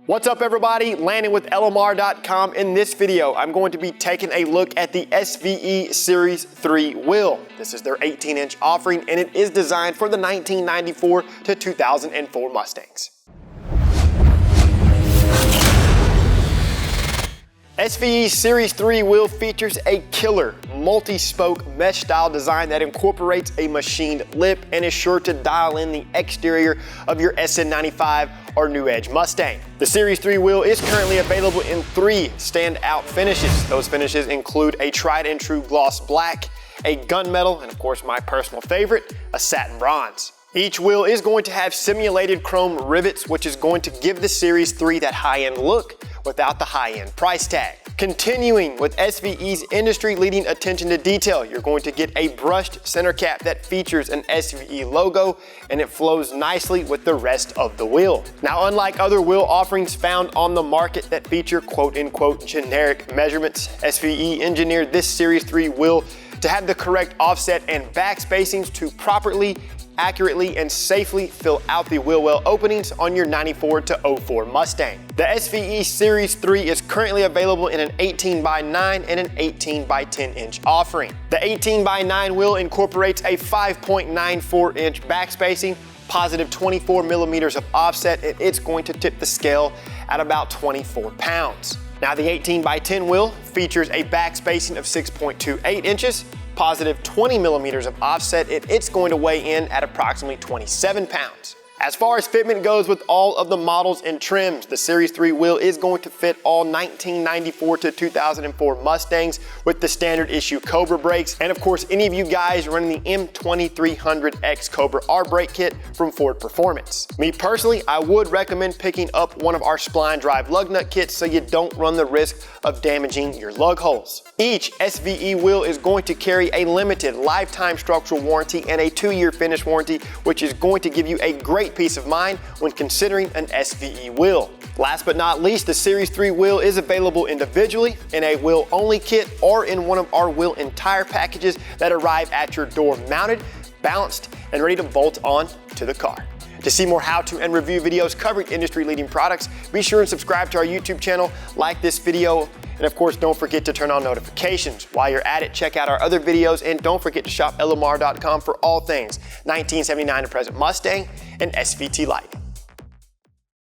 What's up everybody, Landon with LMR.com. In this video, I'm going to be taking a look at the SVE Series 3 wheel. This is their 18-inch offering and it is designed for the 1994 to 2004 Mustangs. SVE Series 3 wheel features a killer multi-spoke mesh style design that incorporates a machined lip and is sure to dial in the exterior of your SN95 or New Edge Mustang. The Series 3 wheel is currently available in 3 standout finishes. Those finishes include a tried and true gloss black, a gunmetal, and of course my personal favorite, a satin bronze. Each wheel is going to have simulated chrome rivets, which is going to give the Series 3 that high-end look without the high-end price tag. Continuing with SVE's industry-leading attention to detail, you're going to get a brushed center cap that features an SVE logo and it flows nicely with the rest of the wheel. Now, unlike other wheel offerings found on the market that feature quote-unquote generic measurements, SVE engineered this Series 3 wheel to have the correct offset and back spacings to properly, accurately, and safely fill out the wheel well openings on your 94 to 04 Mustang. The SVE Series 3 is currently available in an 18x9 and an 18x10 inch offering. The 18x9 wheel incorporates a 5.94 inch back spacing, positive 24 millimeters of offset, and it's going to tip the scale at about 24 pounds. Now the 18x10 wheel features a back spacing of 6.28 inches, positive 20 millimeters of offset, and it's going to weigh in at approximately 27 pounds. As far as fitment goes with all of the models and trims, the Series 3 wheel is going to fit all 1994 to 2004 Mustangs with the standard issue Cobra brakes. And of course, any of you guys running the M2300X Cobra R brake kit from Ford Performance. Me personally, I would recommend picking up one of our spline drive lug nut kits so you don't run the risk of damaging your lug holes. Each SVE wheel is going to carry a limited lifetime structural warranty and a 2-year finish warranty, which is going to give you a great peace of mind when considering an SVE wheel. Last but not least, the Series 3 wheel is available individually, in a wheel only kit, or in one of our wheel entire packages that arrive at your door mounted, balanced, and ready to bolt on to the car. To see more how-to and review videos covering industry-leading products, be sure and subscribe to our YouTube channel, like this video, and of course, don't forget to turn on notifications. While you're at it, check out our other videos, and don't forget to shop LMR.com for all things 1979 to present Mustang and SVT Light.